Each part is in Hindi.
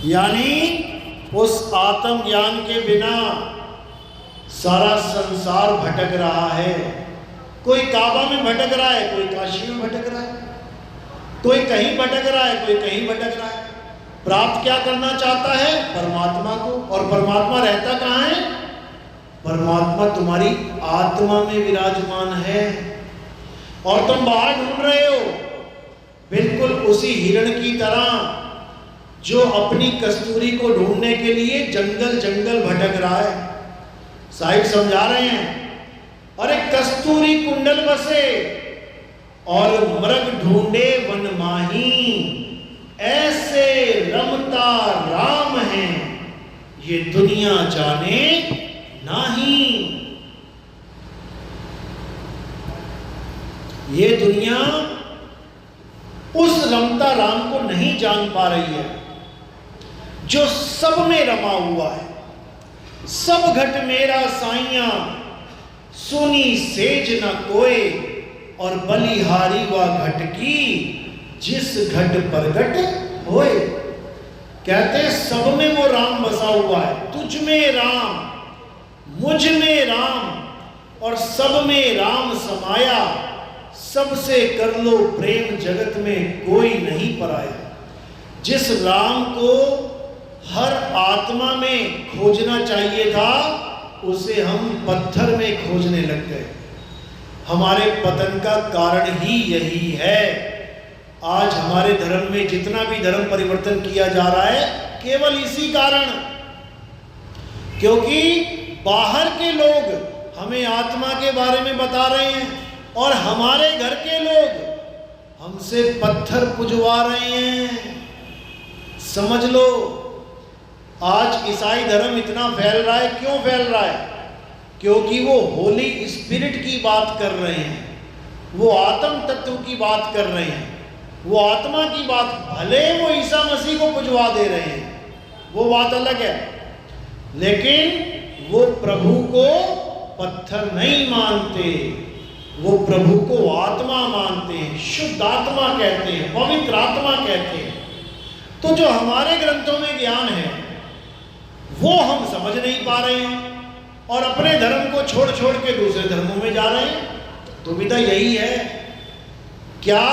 यानी उस आत्म ज्ञान के बिना सारा संसार भटक रहा है। कोई काबा में भटक रहा है, कोई काशी में भटक रहा है, कोई कहीं भटक रहा है, कोई कहीं भटक रहा है। प्राप्त क्या करना चाहता है? परमात्मा को। और परमात्मा रहता कहाँ है? परमात्मा तुम्हारी आत्मा में विराजमान है और तुम बाहर ढूंढ रहे हो, बिल्कुल उसी हिरण की तरह जो अपनी कस्तूरी को ढूंढने के लिए जंगल जंगल भटक रहा है। साहिब समझा रहे हैं, अरे कस्तूरी कुंडल बसे और मृग ढूंढे वन माही, ऐसे रमता राम है ये दुनिया जाने नहीं। ये दुनिया उस रमता राम को नहीं जान पा रही है जो सब में रमा हुआ है। सब घट मेरा साइया, सुनी सेज न कोय, और बलिहारी व घट की जिस घट प्रगट होए। कहते सब में वो राम बसा हुआ है, तुझ में राम, मुझ में राम, और सब में राम समाया। सबसे कर लो प्रेम, जगत में कोई नहीं पराया। जिस राम को हर आत्मा में खोजना चाहिए था, उसे हम पत्थर में खोजने लग गए। हमारे पतन का कारण ही यही है। आज हमारे धर्म में जितना भी धर्म परिवर्तन किया जा रहा है, केवल इसी कारण, क्योंकि बाहर के लोग हमें आत्मा के बारे में बता रहे हैं और हमारे घर के लोग हमसे पत्थर पुजवा रहे हैं। समझ लो, आज ईसाई धर्म इतना फैल रहा है। क्यों फैल रहा है? क्योंकि वो होली स्पिरिट की बात कर रहे हैं, वो आत्म तत्व की बात कर रहे हैं, वो आत्मा की बात। भले वो ईसा मसीह को पुजवा दे रहे हैं, वो बात अलग है, लेकिन वो प्रभु को पत्थर नहीं मानते, वो प्रभु को आत्मा मानते हैं, शुद्ध आत्मा कहते हैं, पवित्र आत्मा कहते हैं। तो जो हमारे ग्रंथों में ज्ञान है वो हम समझ नहीं पा रहे हैं और अपने धर्म को छोड़ छोड़ के दूसरे धर्मों में जा रहे हैं। दुविधा यही है। क्या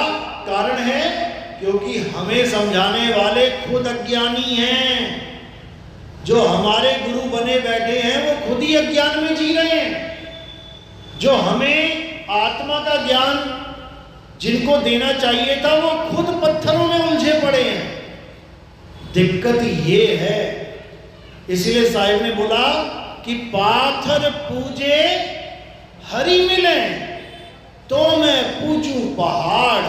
कारण है? क्योंकि हमें समझाने वाले खुद अज्ञानी हैं। जो हमारे गुरु बने बैठे हैं वो खुद ही अज्ञान में जी रहे हैं। जो हमें आत्मा का ज्ञान जिनको देना चाहिए था, वो खुद पत्थरों में उलझे पड़े हैं। दिक्कत ये है। इसलिए साहिब ने बोला कि पाथर पूजे हरि मिले, तो मैं पूजूं पहाड़,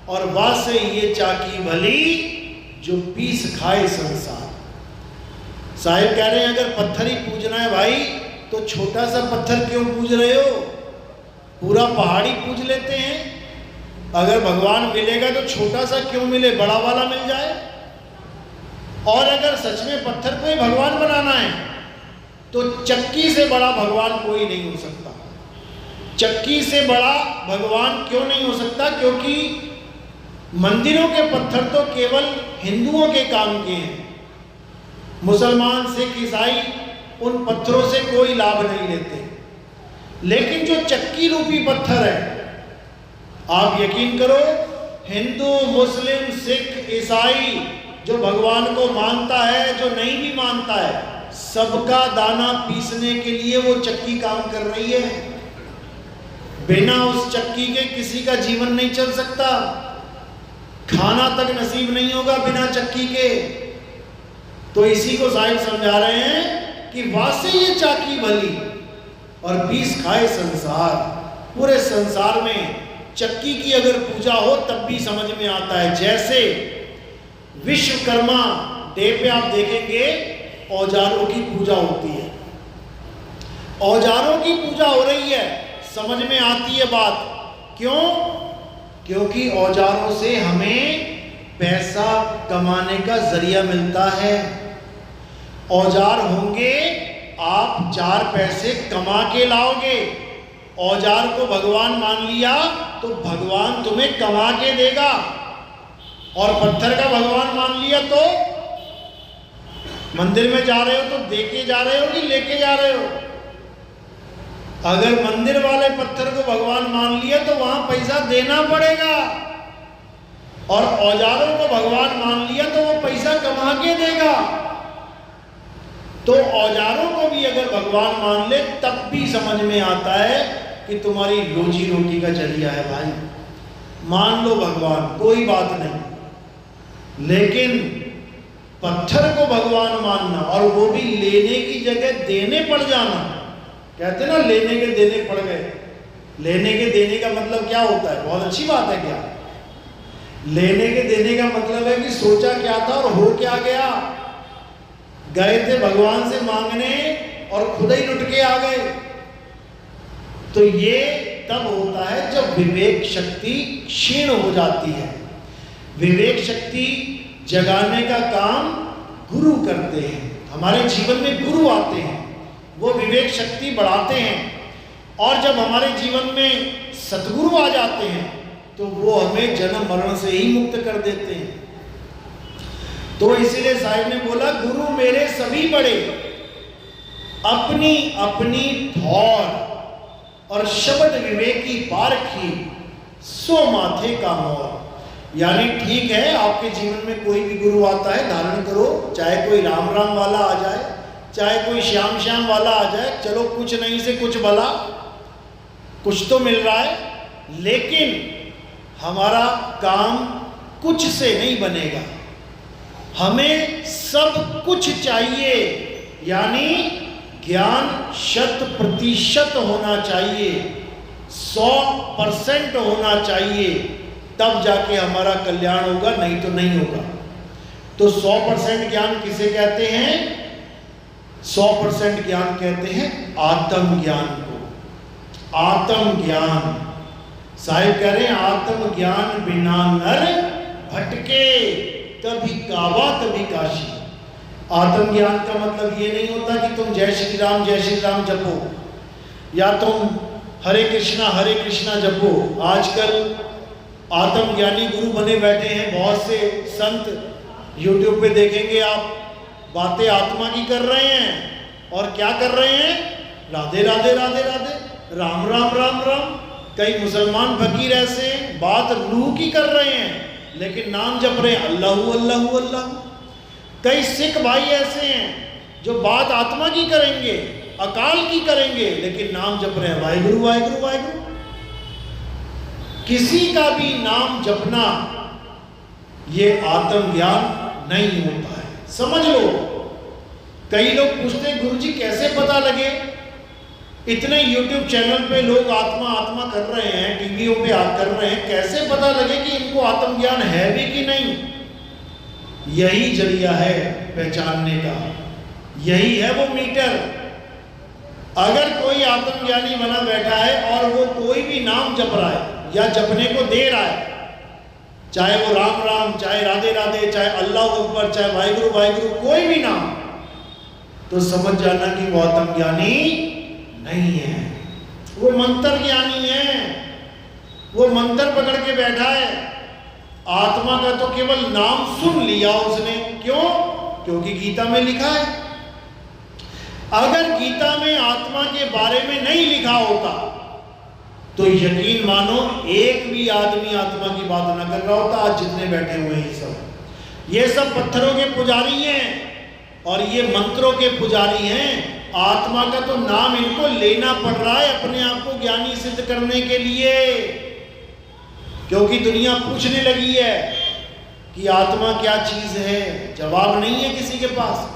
और वासे ये चाकी भली जो पीस खाए संसार। साहिब कह रहे हैं, अगर पत्थर ही पूजना है भाई, तो छोटा सा पत्थर क्यों पूज रहे हो? पूरा पहाड़ ही पूज लेते हैं। अगर भगवान मिलेगा तो छोटा सा क्यों मिले, बड़ा वाला मिल जाए। और अगर सच में पत्थर को ही भगवान बनाना है, तो चक्की से बड़ा भगवान कोई नहीं हो सकता। चक्की से बड़ा भगवान क्यों नहीं हो सकता? क्योंकि मंदिरों के पत्थर तो केवल हिंदुओं के काम के हैं। मुसलमान, सिख, ईसाई उन पत्थरों से कोई लाभ नहीं लेते। लेकिन जो चक्की रूपी पत्थर है, आप यकीन करो, हिंदू, मुस्लिम, सिख, ईसाई, जो भगवान को मानता है, जो नहीं भी मानता है, सबका दाना पीसने के लिए वो चक्की काम कर रही है। बिना उस चक्की के किसी का जीवन नहीं चल सकता। खाना तक नसीब नहीं होगा बिना चक्की के। तो इसी को साहिब समझा रहे हैं कि वासे ये चाकी भली और पीस खाए संसार। पूरे संसार में चक्की की अगर पूजा हो तब भी समझ में आता है। जैसे विश्वकर्मा डे पे आप देखेंगे औजारों की पूजा होती है। औजारों की पूजा हो रही है, समझ में आती है बात। क्यों? क्योंकि औजारों से हमें पैसा कमाने का जरिया मिलता है। औजार होंगे, आप 4 पैसे कमा के लाओगे। औजार को भगवान मान लिया तो भगवान तुम्हें कमा के देगा, और पत्थर का भगवान मान लिया तो मंदिर में जा रहे हो तो दे के जा रहे हो कि लेके जा रहे हो? अगर मंदिर वाले पत्थर को भगवान मान लिया तो वहां पैसा देना पड़ेगा, और औजारों को भगवान मान लिया तो वो पैसा कमा के देगा। तो औजारों को भी अगर भगवान मान ले तब भी समझ में आता है कि तुम्हारी रोजी रोटी का जरिया है भाई। मान लो भगवान, कोई बात नहीं, लेकिन पत्थर को भगवान मानना और वो भी लेने की जगह देने पड़ जाना, कहते ना लेने के देने पड़ गए। लेने के देने का मतलब क्या होता है? बहुत अच्छी बात है क्या? लेने के देने का मतलब है कि सोचा क्या था और हो क्या गया। गए थे भगवान से मांगने और खुद ही लुट के आ गए। तो ये तब होता है जब विवेक शक्ति क्षीण हो जाती है। विवेक शक्ति जगाने का काम गुरु करते हैं। हमारे जीवन में गुरु आते हैं, वो विवेक शक्ति बढ़ाते हैं, और जब हमारे जीवन में सतगुरु आ जाते हैं तो वो हमें जन्म मरण से ही मुक्त कर देते हैं। तो इसीलिए साहिब ने बोला, गुरु मेरे सभी बड़े, अपनी अपनी ठौर और शब्द विवेकी पारखी, सो माथे का मोर। यानी ठीक है, आपके जीवन में कोई भी गुरु आता है, धारण करो, चाहे कोई राम राम वाला आ जाए, चाहे कोई श्याम श्याम वाला आ जाए, चलो कुछ नहीं से कुछ भला, कुछ तो मिल रहा है। लेकिन हमारा काम कुछ से नहीं बनेगा, हमें सब कुछ चाहिए। यानी ज्ञान 100% होना चाहिए, 100% होना चाहिए, तब जाके हमारा कल्याण होगा, नहीं तो नहीं होगा। तो 100% ज्ञान किसे कहते हैं? 100% ज्ञान कहते हैं आत्म ज्ञान को। आत्म ज्ञान, साहिब कह रहे हैं, आत्म ज्ञान बिना नर भटके, कभी काबा कभी काशी। आत्म ज्ञान का मतलब ये नहीं होता कि तुम जय श्री राम जपो, या तुम हरे कृष्णा जपो। आजकल आत्मज्ञानी गुरु बने बैठे हैं बहुत से संत, यूट्यूब पे देखेंगे आप, बातें आत्मा की कर रहे हैं, और क्या कर रहे हैं? राधे राधे राधे राधे, राम राम राम राम। कई मुसलमान फकीर ऐसे बात रूह की कर रहे हैं, लेकिन नाम जप रहे हैं अल्लाहु अल्लाहु अल्लाहु। कई सिख भाई ऐसे हैं जो बात आत्मा की करेंगे, अकाल की करेंगे, लेकिन नाम जप रहे हैं वाहिगुरु वाहिगुरु वाहिगुरु। किसी का भी नाम जपना ये आत्मज्ञान नहीं होता है, समझ लो। कई लोग पूछते हैं, गुरुजी कैसे पता लगे? इतने YouTube चैनल पे लोग आत्मा आत्मा कर रहे हैं, टीवीओ पे कर रहे हैं, कैसे पता लगे कि इनको आत्मज्ञान है भी कि नहीं? यही जरिया है पहचानने का, यही है वो मीटर। अगर कोई आत्मज्ञानी बना बैठा है और वो कोई भी नाम जप रहा है या जपने को दे रहा है, चाहे वो राम राम, चाहे राधे राधे, चाहे अल्लाह अकबर, चाहे वाहिगुरु वाहिगुरु, कोई भी नाम, तो समझ जाना कि वो आत्मज्ञानी नहीं है, वो मंत्र ज्ञानी है, वो मंत्र पकड़ के बैठा है। आत्मा का तो केवल नाम सुन लिया उसने, क्यों? क्योंकि गीता में लिखा है। अगर गीता में आत्मा के बारे में नहीं लिखा होता तो यकीन मानो एक भी आदमी आत्मा की बात ना कर रहा होता। आज जितने बैठे हुए हैं ये सब पत्थरों के पुजारी हैं और ये मंत्रों के पुजारी हैं। आत्मा का तो नाम इनको लेना पड़ रहा है अपने आप को ज्ञानी सिद्ध करने के लिए, क्योंकि दुनिया पूछने लगी है कि आत्मा क्या चीज है। जवाब नहीं है किसी के पास।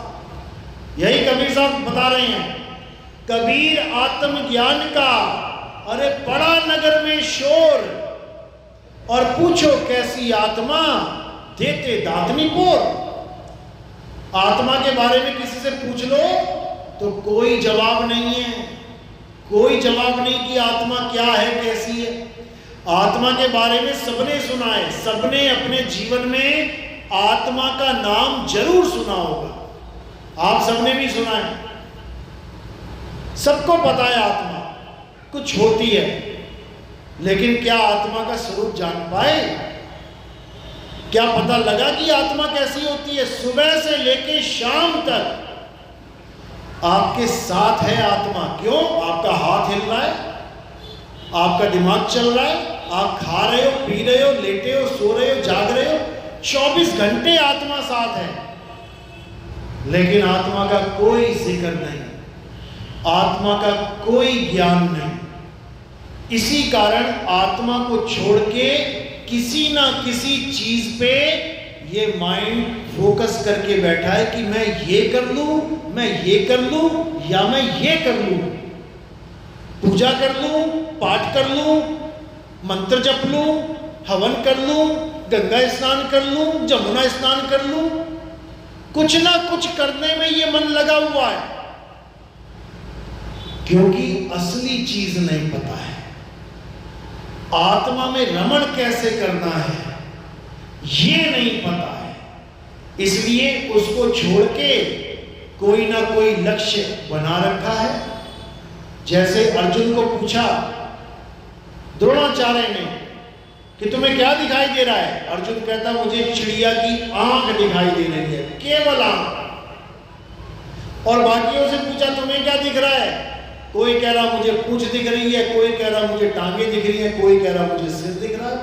यही कबीर साहब बता रहे हैं, कबीर आत्मज्ञान का अरे बड़ा नगर में शोर, और पूछो कैसी आत्मा, देते दातनी पोर। आत्मा के बारे में किसी से पूछ लो तो कोई जवाब नहीं है, कोई जवाब नहीं कि आत्मा क्या है, कैसी है। आत्मा के बारे में सबने सुना है, सबने अपने जीवन में आत्मा का नाम जरूर सुना होगा। आप सबने भी सुना है, सबको पता है आत्मा कुछ होती है, लेकिन क्या आत्मा का स्वरूप जान पाए? क्या पता लगा कि आत्मा कैसी होती है? सुबह से लेके शाम तक आपके साथ है आत्मा। क्यों? आपका हाथ हिल रहा है, आपका दिमाग चल रहा है, आप खा रहे हो, पी रहे हो, लेटे हो, सो रहे हो, जाग रहे हो, 24 घंटे आत्मा साथ है। लेकिन आत्मा का कोई जिक्र नहीं, आत्मा का कोई ज्ञान नहीं। इसी कारण आत्मा को छोड़ के किसी ना किसी चीज पे ये माइंड फोकस करके बैठा है कि मैं ये कर लूं, मैं ये कर लूं, या मैं ये कर लूं, पूजा कर लूं, पाठ कर लूं, मंत्र जप लूं, हवन कर लूं, गंगा स्नान कर लूं, जमुना स्नान कर लूं। कुछ ना कुछ करने में ये मन लगा हुआ है, क्योंकि असली चीज नहीं पता है। आत्मा में रमण कैसे करना है ये नहीं पता है, इसलिए उसको छोड़ के कोई ना कोई लक्ष्य बना रखा है। जैसे अर्जुन को पूछा द्रोणाचार्य ने कि तुम्हें क्या दिखाई दे रहा है? अर्जुन कहता मुझे चिड़िया की आंख दिखाई दे रही है, केवल आंख। और बाकियों से पूछा तुम्हें क्या दिख रहा है? कोई कह रहा मुझे पूंछ दिख रही है, कोई कह रहा मुझे टांगे दिख रही है, कोई कह रहा मुझे सिर दिख रहा है,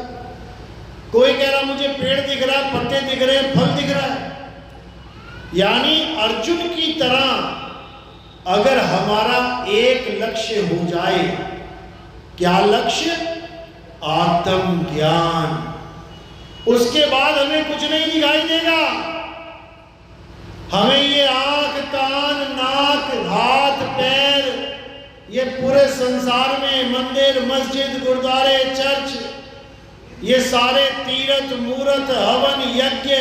कोई कह रहा मुझे पेड़ दिख रहा है, पत्ते दिख रहे हैं, फल दिख रहा है। यानी अर्जुन की तरह अगर हमारा एक लक्ष्य हो जाए, क्या लक्ष्य? आत्म ज्ञान, उसके बाद हमें कुछ नहीं दिखाई देगा। हमें ये आंख, कान, नाक, हाथ, पैर, ये पूरे संसार में मंदिर, मस्जिद, गुरुद्वारे, चर्च, ये सारे तीर्थ, मूर्त, हवन, यज्ञ,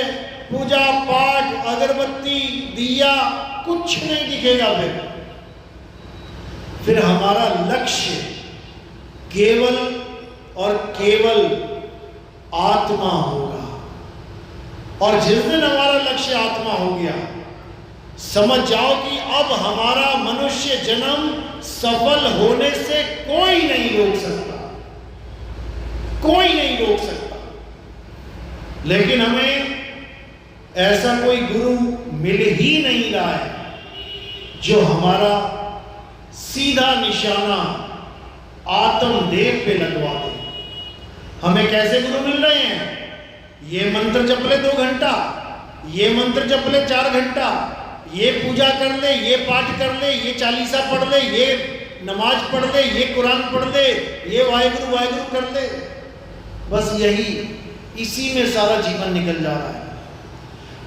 पूजा पाठ, अगरबत्ती, दिया, कुछ नहीं दिखेगा। फिर हमारा लक्ष्य केवल और केवल आत्मा होगा। और जिस दिन हमारा लक्ष्य आत्मा हो गया, समझ जाओ कि अब हमारा मनुष्य जन्म सफल होने से कोई नहीं रोक सकता, कोई नहीं रोक सकता। लेकिन हमें ऐसा कोई गुरु मिल ही नहीं रहा है जो हमारा सीधा निशाना आत्मदेव पे लगवा दे। हमें कैसे गुरु मिल रहे हैं? ये मंत्र जप ले 2 घंटा, ये मंत्र जप ले 4 घंटा, ये पूजा कर ले, ये पाठ कर ले, ये चालीसा पढ़ ले, ये नमाज पढ़ ले, ये कुरान पढ़ ले, ये वाहिगुरु वाहिगुरु कर ले। बस यही, इसी में सारा जीवन निकल जा रहा है।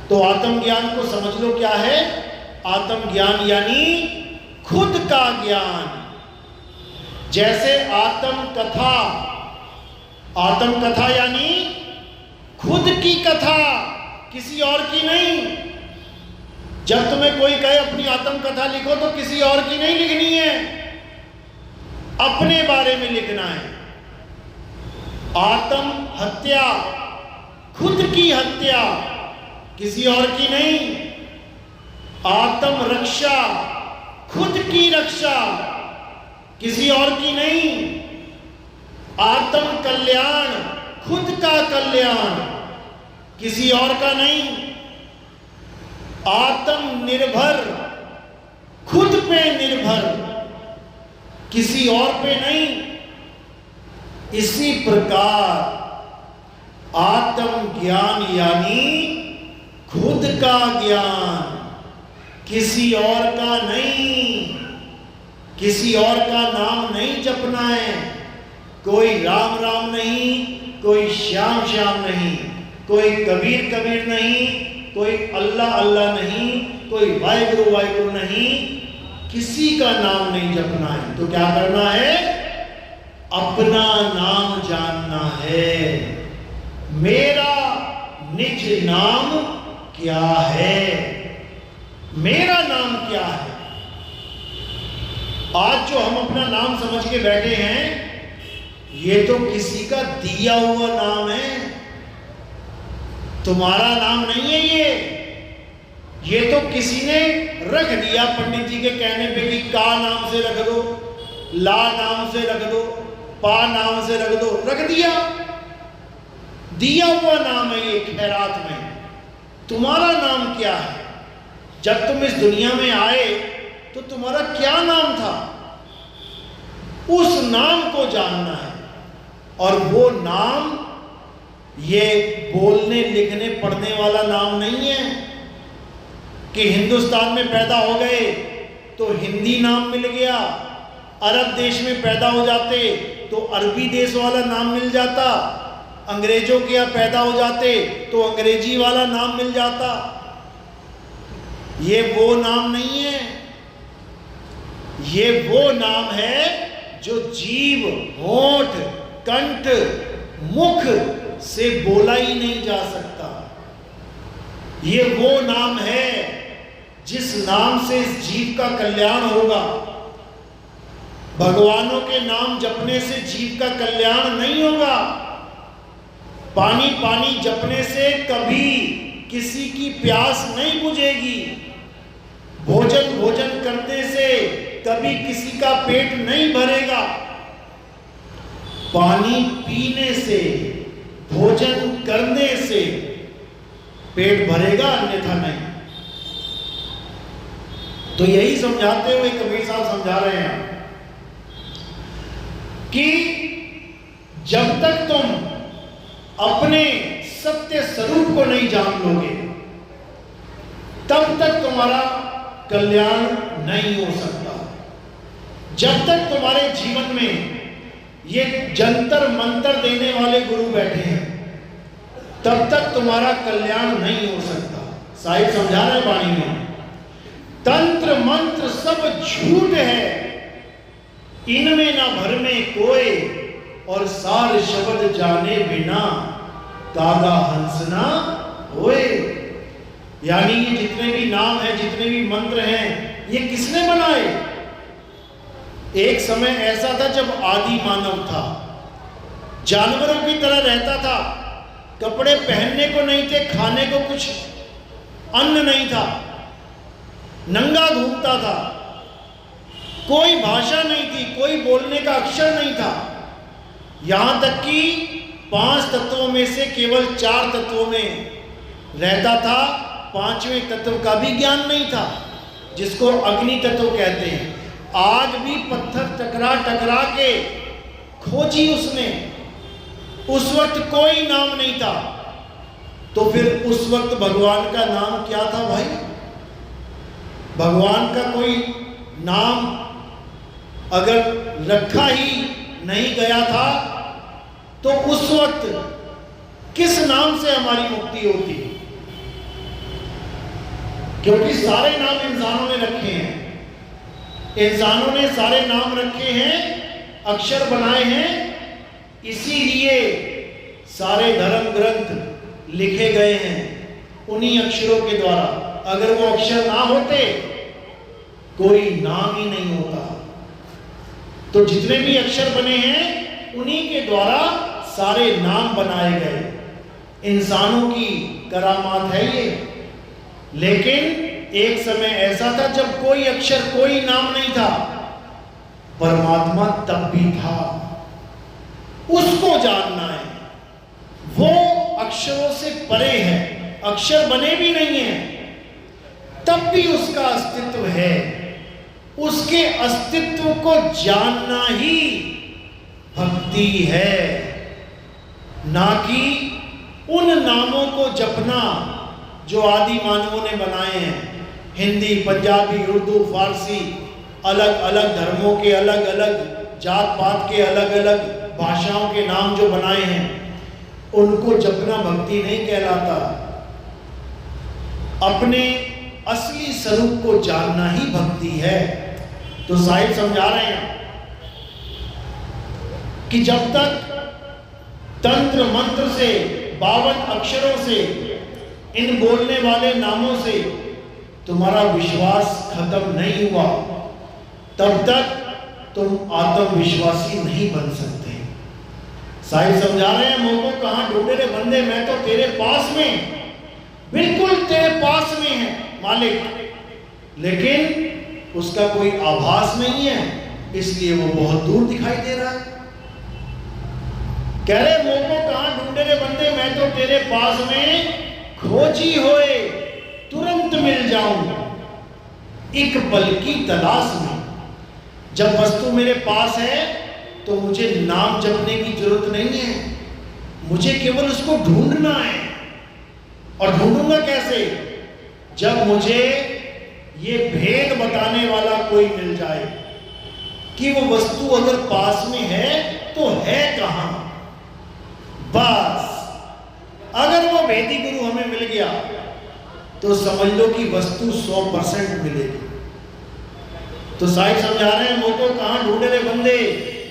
तो आत्मज्ञान को समझ लो क्या है? आत्मज्ञान यानी खुद का ज्ञान। जैसे आत्म कथा, आत्म कथा यानी खुद की कथा, किसी और की नहीं। जब तुम्हें कोई कहे अपनी आत्म कथा लिखो तो किसी और की नहीं लिखनी है, अपने बारे में लिखना है। आत्म हत्या, खुद की हत्या, किसी और की नहीं। आत्म रक्षा, खुद की रक्षा, किसी और की नहीं। आत्म कल्याण, खुद का कल्याण, किसी और का नहीं। आत्म निर्भर, खुद पे निर्भर, किसी और पे नहीं। इसी प्रकार आत्म ज्ञान यानी खुद का ज्ञान, किसी और का नहीं। किसी और का नाम नहीं जपना है। कोई राम राम नहीं, कोई श्याम श्याम नहीं, कोई कबीर कबीर नहीं, कोई अल्लाह अल्लाह नहीं, कोई वाहिगुरु वाहिगुरु नहीं। किसी का नाम नहीं जपना है। तो क्या करना है? अपना नाम जानना है। मेरा निज नाम क्या है? मेरा नाम क्या है? आज जो हम अपना नाम समझ के बैठे हैं, ये तो किसी का दिया हुआ नाम है, तुम्हारा नाम नहीं है। ये तो किसी ने रख दिया पंडित जी के कहने पे कि का नाम से रख दो, ला नाम से रख दो, पा नाम से रख दो, रख दिया। दिया हुआ नाम है ये खैरात में। तुम्हारा नाम क्या है? जब तुम इस दुनिया में आए तो तुम्हारा क्या नाम था? उस नाम को जानना है। और वो नाम ये बोलने लिखने पढ़ने वाला नाम नहीं है कि हिंदुस्तान में पैदा हो गए तो हिंदी नाम मिल गया, अरब देश में पैदा हो जाते तो अरबी देश वाला नाम मिल जाता, अंग्रेजों के यहाँ पैदा हो जाते तो अंग्रेजी वाला नाम मिल जाता। ये वो नाम नहीं है। ये वो नाम है जो जीव, होठ, कंठ, मुख से बोला ही नहीं जा सकता। ये वो नाम है जिस नाम से इस जीव का कल्याण होगा। भगवानों के नाम जपने से जीव का कल्याण नहीं होगा। पानी पानी जपने से कभी किसी की प्यास नहीं बुझेगी। भोजन भोजन करने से कभी किसी का पेट नहीं भरेगा। पानी पीने से, भोजन करने से पेट भरेगा, अन्यथा नहीं। तो यही समझाते हुए कबीर साहब समझा रहे हैं कि जब तक तुम अपने सत्य स्वरूप को नहीं जान लोगे तब तक तुम्हारा कल्याण नहीं हो सकता। जब तक तुम्हारे जीवन में ये जंतर मंतर देने वाले गुरु बैठे हैं तब तक तुम्हारा कल्याण नहीं हो सकता। साहिब समझा रहे वाणी में, तंत्र मंत्र सब झूठ है, इनमें ना भर में कोई, और सार शब्द जाने बिना कागा हंसना होए। यानी ये जितने भी नाम हैं, जितने भी मंत्र हैं, ये किसने बनाए? एक समय ऐसा था जब आदि मानव था, जानवरों की तरह रहता था, कपड़े पहनने को नहीं थे, खाने को कुछ अन्न नहीं था, नंगा घूमता था, कोई भाषा नहीं थी, कोई बोलने का अक्षर नहीं था। यहां तक कि 5 तत्वों में से केवल 4 तत्वों में रहता था, 5वें तत्व का भी ज्ञान नहीं था, जिसको अग्नि तत्व कहते हैं। आज भी पत्थर टकरा टकरा के खोजी उसने, उस वक्त कोई नाम नहीं था। तो फिर उस वक्त भगवान का नाम क्या था भाई? भगवान का कोई नाम अगर रखा ही नहीं गया था तो उस वक्त किस नाम से हमारी मुक्ति होती? क्योंकि सारे नाम इंसानों ने रखे हैं, इंसानों ने सारे नाम रखे हैं, अक्षर बनाए हैं, इसीलिए सारे धर्म ग्रंथ लिखे गए हैं उन्हीं अक्षरों के द्वारा। अगर वो अक्षर ना होते कोई नाम ही नहीं होता। तो जितने भी अक्षर बने हैं उन्हीं के द्वारा सारे नाम बनाए गए। इंसानों की करामात है ये। लेकिन एक समय ऐसा था जब कोई अक्षर, कोई नाम नहीं था, परमात्मा तब भी था। उसको जानना है। वो अक्षरों से परे है, अक्षर बने भी नहीं है, तब भी उसका अस्तित्व है। उसके अस्तित्व को जानना ही भक्ति है, ना कि उन नामों को जपना जो आदि मानवों ने बनाए हैं। हिंदी, पंजाबी, उर्दू, फारसी, अलग अलग धर्मों के अलग अलग जात पात के अलग अलग भाषाओं के नाम जो बनाए हैं, उनको जपना भक्ति नहीं कहलाता। अपने असली स्वरूप को जानना ही भक्ति है। तो साहिब समझा रहे हैं कि जब तक तंत्र मंत्र से, 52 अक्षरों से, इन बोलने वाले नामों से तुम्हारा विश्वास खत्म नहीं हुआ, तब तक तुम आत्मविश्वासी नहीं बन सकते। साहिब समझा रहे हैं, मोको कहां ढूंढे रे बंदे, मैं तो तेरे पास में, बिल्कुल तेरे पास में है मालिक, लेकिन उसका कोई आभास नहीं है, इसलिए वो बहुत दूर दिखाई दे रहा है। कह रहे मोको कहाँ ढूंढे रे बंदे, मैं तो तेरे पास में खोजी होए तुरंत मिल जाऊं एक पल की तलाश में। जब वस्तु मेरे पास है तो मुझे नाम जपने की जरूरत नहीं है, मुझे केवल उसको ढूंढना है। और ढूंढूंगा कैसे? जब मुझे ये भेद बताने वाला कोई मिल जाए कि वो वस्तु अगर पास में है तो है कहां। बस अगर वो भेदी गुरु हमें मिल गया तो समझ लो कि वस्तु 100% मिलेगी। तो साहिब समझा रहे हैं, मोको कहां ढूंढे रे बंदे,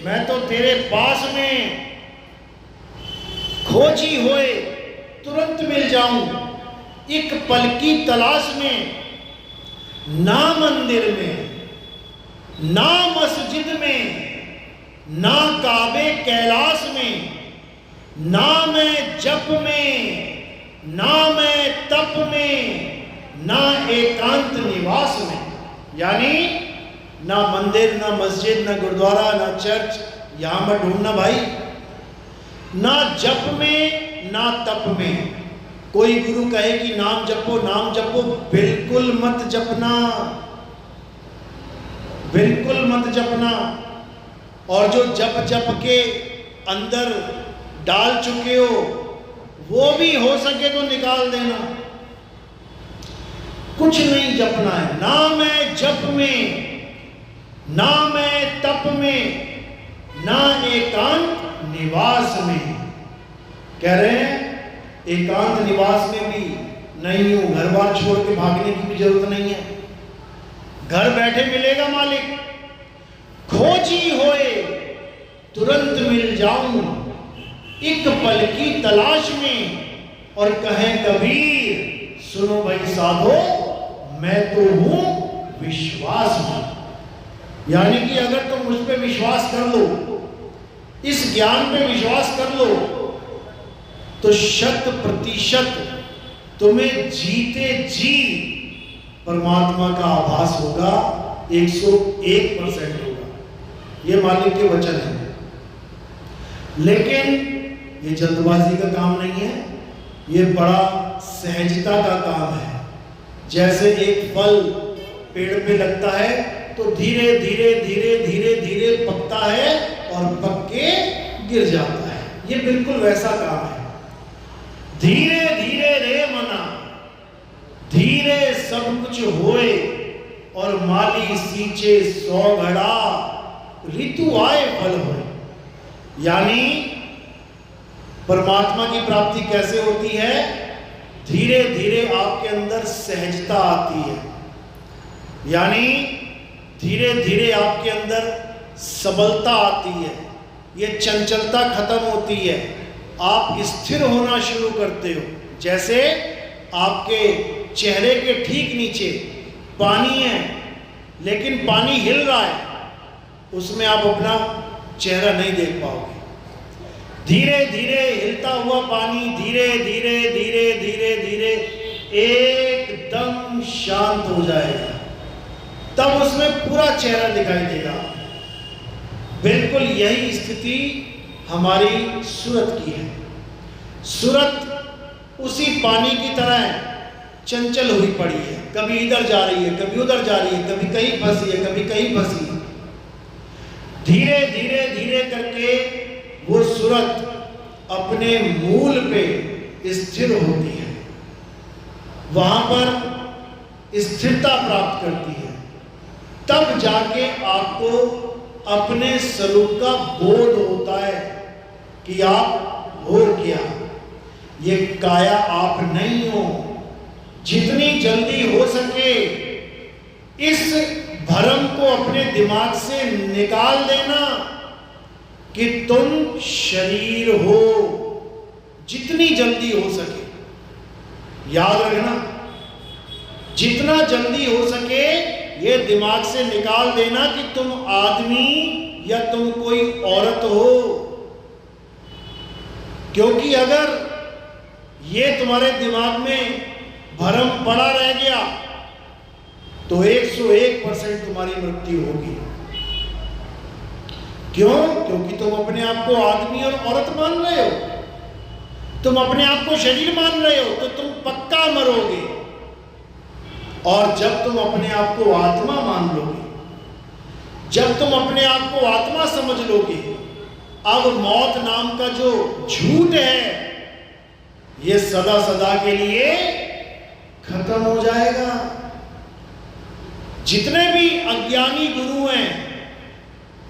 मैं तो तेरे पास में खोजी होए तुरंत मिल जाऊं एक पल की तलाश में। ना मंदिर में, ना मस्जिद में, ना काबे कैलाश में, ना मैं जप में, ना मैं तप में, ना एकांत निवास में। यानी ना मंदिर, ना मस्जिद, ना गुरुद्वारा, ना चर्च, यहां मत ढूंढना भाई। ना जप में, ना तप में। कोई गुरु कहे कि नाम जपो, नाम जपो, बिल्कुल मत जपना, बिल्कुल मत जपना। और जो जप जप के अंदर डाल चुके हो वो भी हो सके तो निकाल देना। कुछ नहीं जपना है, ना मैं जप में, ना मैं तप में, ना एकांत निवास में। कह रहे हैं एकांत निवास में भी नहीं हूं, घर बार छोड़ के भागने की भी जरूरत नहीं है, घर बैठे मिलेगा मालिक। खोजी होए तुरंत मिल जाऊं एक पल की तलाश में। और कहें कबीर, सुनो भाई साधो, मैं तो हूं विश्वास में। यानी कि अगर तुम मुझ पे विश्वास कर लो, इस ज्ञान पे विश्वास कर लो, तो 100% तुम्हें जीते जी परमात्मा का आभास होगा, 101% होगा। ये मालिक के वचन है। लेकिन ये जल्दबाजी का काम नहीं है, ये बड़ा सहजता का काम है। जैसे एक फल पेड़ पे लगता है तो धीरे धीरे धीरे धीरे धीरे पकता है और पक के गिर जाता है, ये बिल्कुल वैसा काम है। धीरे धीरे रे मना, धीरे सब कुछ होए, और माली सींचे 100 घड़ा, ऋतु आए फल होए। यानी परमात्मा की प्राप्ति कैसे होती है? धीरे धीरे आपके अंदर सहजता आती है, यानी धीरे धीरे आपके अंदर सबलता आती है, ये चंचलता खत्म होती है, आप स्थिर होना शुरू करते हो। जैसे आपके चेहरे के ठीक नीचे पानी है, लेकिन पानी हिल रहा है, उसमें आप अपना चेहरा नहीं देख पाओगे। धीरे धीरे हिलता हुआ पानी धीरे धीरे धीरे धीरे धीरे एकदम शांत हो जाएगा, तब उसमें पूरा चेहरा दिखाई देगा। बिल्कुल यही स्थिति हमारी सूरत की है। सूरत उसी पानी की तरह चंचल हुई पड़ी है, कभी इधर जा रही है, कभी उधर जा रही है, कभी कहीं फंसी है, कभी कहीं फंसी है। धीरे धीरे धीरे करके वो सूरत अपने मूल पे स्थिर होती है, वहां पर स्थिरता प्राप्त करती है, तब जाके आपको अपने स्वरूप का बोध होता है कि आप हो क्या, ये काया आप नहीं हो। जितनी जल्दी हो सके इस भ्रम को अपने दिमाग से निकाल देना कि तुम शरीर हो, जितनी जल्दी हो सके। याद रखना, जितना जल्दी हो सके ये दिमाग से निकाल देना कि तुम आदमी या तुम कोई औरत हो। क्योंकि अगर ये तुम्हारे दिमाग में भ्रम पड़ा रह गया तो 101% तुम्हारी मृत्यु होगी। क्यों? क्योंकि तुम अपने आप को आदमी और औरत मान रहे हो, तुम अपने आप को शरीर मान रहे हो, तो तुम पक्का मरोगे। और जब तुम अपने आप को आत्मा मान लोगे, जब तुम अपने आप को आत्मा समझ लोगे, अब मौत नाम का जो झूठ है ये सदा सदा के लिए खत्म हो जाएगा। जितने भी अज्ञानी गुरु हैं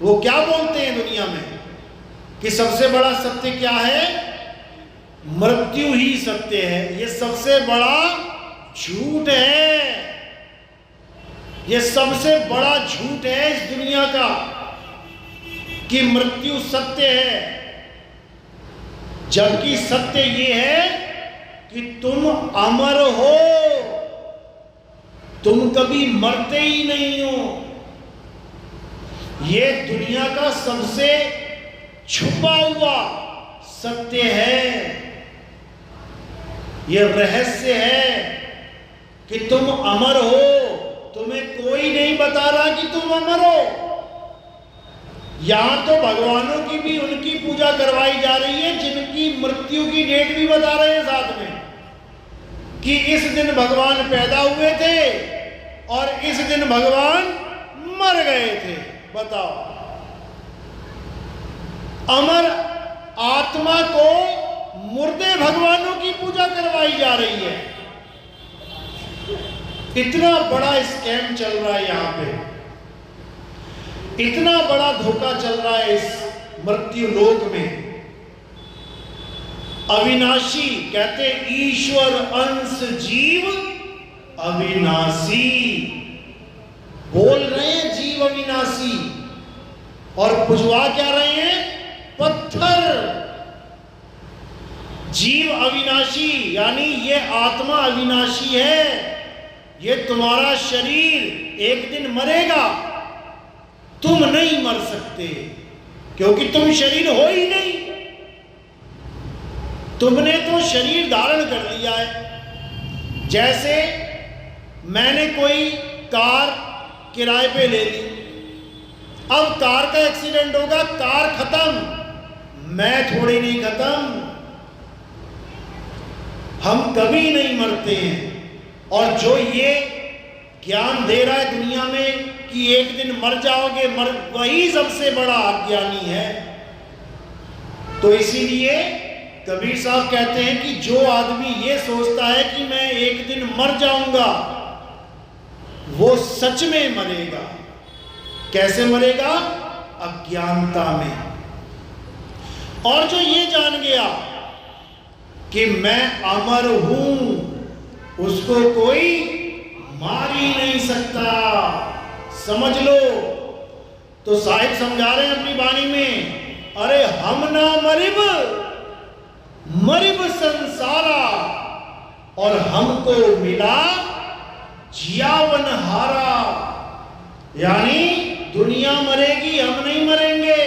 वो क्या बोलते हैं दुनिया में कि सबसे बड़ा सत्य क्या है? मृत्यु ही सत्य है। ये सबसे बड़ा झूठ है, ये सबसे बड़ा झूठ है इस दुनिया का कि मृत्यु सत्य है। जबकि सत्य ये है कि तुम अमर हो, तुम कभी मरते ही नहीं हो। ये दुनिया का सबसे छुपा हुआ सत्य है, ये रहस्य है कि तुम अमर हो। तुम्हें कोई नहीं बता रहा कि तुम अमर हो। यहां तो भगवानों की भी उनकी पूजा करवाई जा रही है जिनकी मृत्यु की डेट भी बता रहे हैं साथ में कि इस दिन भगवान पैदा हुए थे और इस दिन भगवान मर गए थे। बताओ, अमर आत्मा को मुर्दे भगवानों की पूजा करवाई जा रही है। इतना बड़ा स्कैम चल रहा है यहां पे, इतना बड़ा धोखा चल रहा है इस मृत्यु लोक में। अविनाशी कहते ईश्वर अंश जीव अविनाशी, बोल रहे हैं जीव अविनाशी और पुजवा क्या रहे हैं? पत्थर। जीव अविनाशी यानी ये आत्मा अविनाशी है। ये तुम्हारा शरीर एक दिन मरेगा, तुम नहीं मर सकते क्योंकि तुम शरीर हो ही नहीं। तुमने तो शरीर धारण कर लिया है। जैसे मैंने कोई कार किराए पे ले ली, अब कार का एक्सीडेंट होगा, कार खत्म, मैं थोड़ी नहीं खत्म। हम कभी नहीं मरते हैं। और जो ये ज्ञान दे रहा है दुनिया में कि एक दिन मर जाओगे, वही सबसे बड़ा अज्ञानी है। तो इसीलिए कबीर साहब कहते हैं कि जो आदमी ये सोचता है कि मैं एक दिन मर जाऊंगा, वो सच में मरेगा। कैसे मरेगा? अज्ञानता में। और जो ये जान गया कि मैं अमर हूं, उसको कोई मार ही नहीं सकता। समझ लो। तो साहिब समझा रहे हैं अपनी वाणी में, अरे हम ना मरिब मरिब संसारा, और हमको मिला जियावन हारा। यानी दुनिया मरेगी, हम नहीं मरेंगे।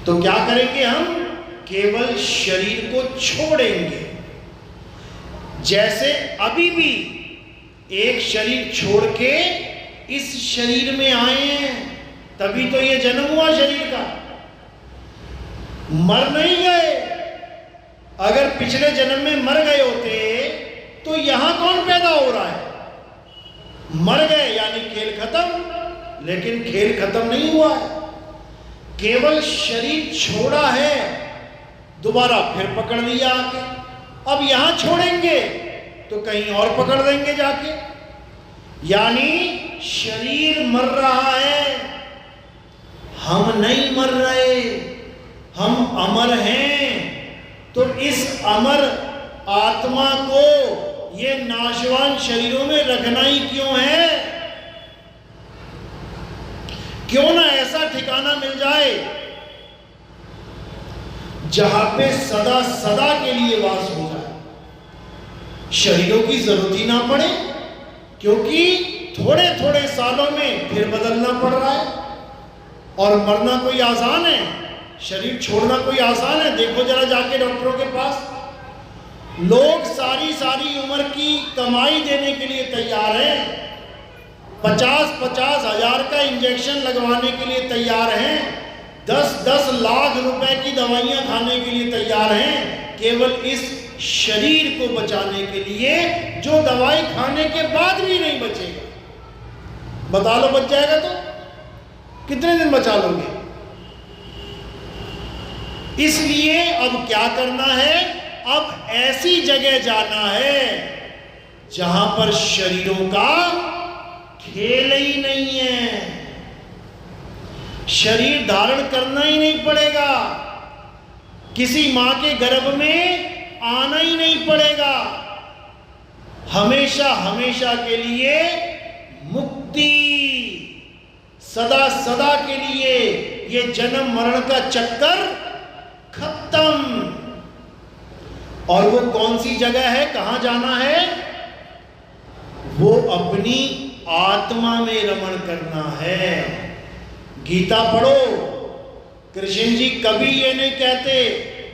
तो क्या करेंगे? हम केवल शरीर को छोड़ेंगे। जैसे अभी भी एक शरीर छोड़ के इस शरीर में आए हैं, तभी तो ये जन्म हुआ शरीर का, मर नहीं गए। अगर पिछले जन्म में मर गए होते तो यहां कौन पैदा हो रहा है? मर गए यानी खेल खत्म। लेकिन खेल खत्म नहीं हुआ है, केवल शरीर छोड़ा है, दोबारा फिर पकड़ लिया आके। अब यहां छोड़ेंगे तो कहीं और पकड़ देंगे जाके। यानी शरीर मर रहा है, हम नहीं मर रहे, हम अमर हैं। तो इस अमर आत्मा को ये नाशवान शरीरों में रखना ही क्यों है? क्यों ना ऐसा ठिकाना मिल जाए जहां पे सदा सदा के लिए वास हो जाए, शरीरों की जरूरत ही ना पड़े। क्योंकि थोड़े थोड़े सालों में फिर बदलना पड़ रहा है। और मरना कोई आसान है? शरीर छोड़ना कोई आसान है? देखो जरा जाके डॉक्टरों के पास, लोग सारी सारी उम्र की कमाई देने के लिए तैयार हैं, 50-50 हजार का इंजेक्शन लगवाने के लिए तैयार हैं, 10-10 लाख रुपए की दवाइयां खाने के लिए तैयार हैं, केवल इस शरीर को बचाने के लिए, जो दवाई खाने के बाद भी नहीं बचेगा। बता लो बच जाएगा तो कितने दिन बचा लोगे? इसलिए अब क्या करना है? अब ऐसी जगह जाना है जहां पर शरीरों का खेल ही नहीं है, शरीर धारण करना ही नहीं पड़ेगा, किसी मां के गर्भ में आना ही नहीं पड़ेगा, हमेशा हमेशा के लिए मुक्ति, सदा सदा के लिए ये जन्म मरण का चक्कर खत्म। और वो कौन सी जगह है, कहां जाना है? वो अपनी आत्मा में रमण करना है। गीता पढ़ो, कृष्ण जी कभी ये नहीं कहते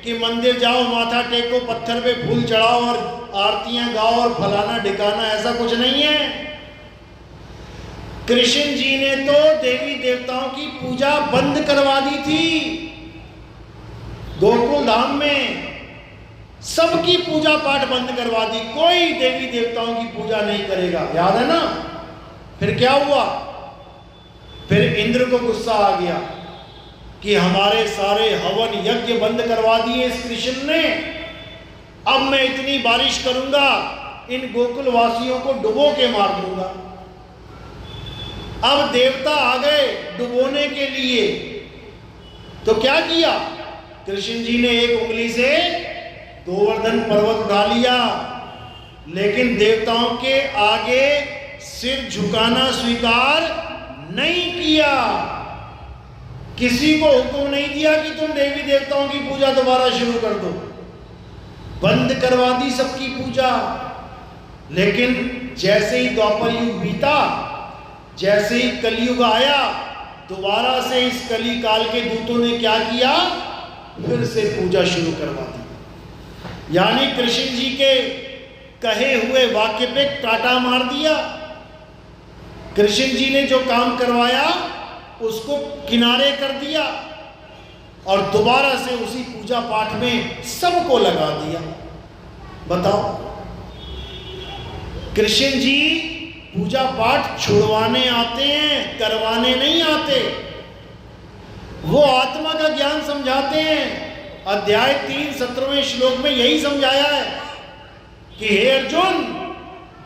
कि मंदिर जाओ, माथा टेको, पत्थर पे फूल चढ़ाओ और आरतियां गाओ और फलाना ढिकाना, ऐसा कुछ नहीं है। कृष्ण जी ने तो देवी देवताओं की पूजा बंद करवा दी थी। गोकुल धाम में सबकी पूजा पाठ बंद करवा दी, कोई देवी देवताओं की पूजा नहीं करेगा, याद है ना? फिर क्या हुआ? फिर इंद्र को गुस्सा आ गया कि हमारे सारे हवन यज्ञ बंद करवा दिए इस कृष्ण ने, अब मैं इतनी बारिश करूंगा, इन गोकुल वासियों को डुबो के मार दूंगा। अब देवता आ गए डुबोने के लिए, तो क्या किया? कृष्ण जी ने एक उंगली से गोवर्धन पर्वत उठा लिया, लेकिन देवताओं के आगे सिर झुकाना स्वीकार नहीं किया। किसी को हुक्म नहीं दिया कि तुम देवी देवताओं की पूजा दोबारा शुरू कर दो, बंद करवा दी सबकी पूजा। लेकिन जैसे ही द्वापर युग बीता, जैसे ही कलयुग आया, दोबारा से इस कली काल के दूतों ने क्या किया? फिर से पूजा शुरू करवा दी, यानी कृष्ण जी के कहे हुए वाक्य पे कांटा मार दिया। कृष्ण जी ने जो काम करवाया उसको किनारे कर दिया और दोबारा से उसी पूजा पाठ में सबको लगा दिया। बताओ, कृष्ण जी पूजा पाठ छुड़वाने आते हैं, करवाने नहीं आते। वो आत्मा का ज्ञान समझाते हैं। अध्याय 3 17वें श्लोक में यही समझाया है कि हे अर्जुन,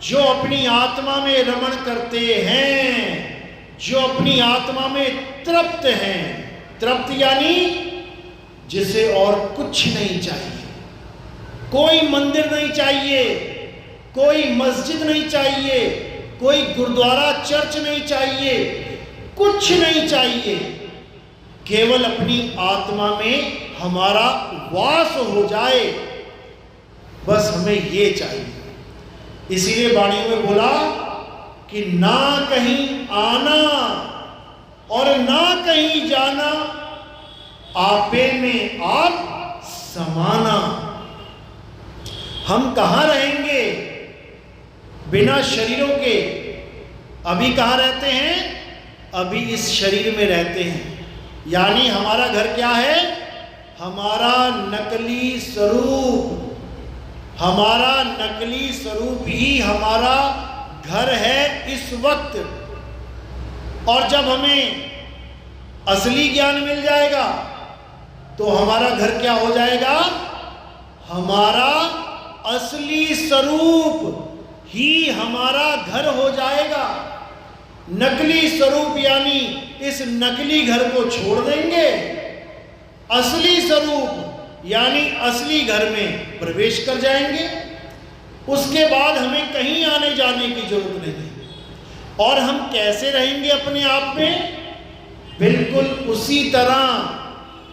जो अपनी आत्मा में रमण करते हैं, जो अपनी आत्मा में तृप्त हैं, तृप्त यानी जिसे और कुछ नहीं चाहिए, कोई मंदिर नहीं चाहिए, कोई मस्जिद नहीं चाहिए, कोई गुरुद्वारा चर्च नहीं चाहिए, कुछ नहीं चाहिए, केवल अपनी आत्मा में हमारा वास हो जाए, बस हमें ये चाहिए। इसीलिए वाणी में बोला कि ना कहीं आना और ना कहीं जाना, आपे में आप समाना। हम कहाँ रहेंगे बिना शरीरों के? अभी कहाँ रहते हैं? अभी इस शरीर में रहते हैं। यानी हमारा घर क्या है? हमारा नकली स्वरूप, हमारा नकली स्वरूप ही हमारा घर है इस वक्त। और जब हमें असली ज्ञान मिल जाएगा तो हमारा घर क्या हो जाएगा? हमारा असली स्वरूप ही हमारा घर हो जाएगा। नकली स्वरूप यानी इस नकली घर को छोड़ देंगे, असली स्वरूप यानी असली घर में प्रवेश कर जाएंगे। उसके बाद हमें कहीं आने जाने की जरूरत नहीं। और हम कैसे रहेंगे अपने आप में? बिल्कुल उसी तरह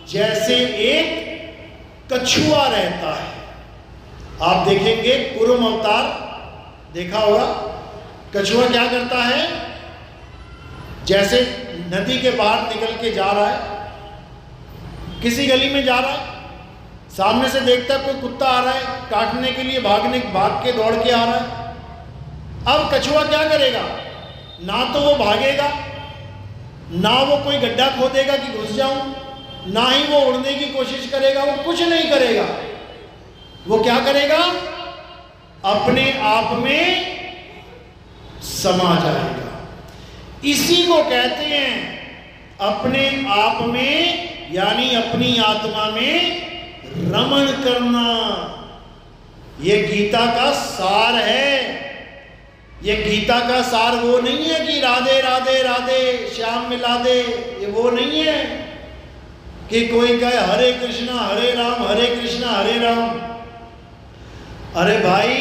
जैसे एक कछुआ रहता है। आप देखेंगे कुरुम अवतार देखा होगा। कछुआ क्या करता है? जैसे नदी के बाहर निकल के जा रहा है, किसी गली में जा रहा है, सामने से देखता है कोई कुत्ता आ रहा है काटने के लिए, भाग के दौड़ के आ रहा है। अब कछुआ क्या करेगा? ना तो वो भागेगा, ना वो कोई गड्ढा खोदेगा कि घुस जाऊं, ना ही वो उड़ने की कोशिश करेगा, वो कुछ नहीं करेगा। वो क्या करेगा? अपने आप में समा जाएगा। इसी को कहते हैं अपने आप में, यानी अपनी आत्मा में रमण करना। ये गीता का सार है। ये गीता का सार वो नहीं है कि राधे राधे राधे श्याम मिला दे, ये वो नहीं है कि कोई कहे हरे कृष्णा हरे राम। अरे भाई,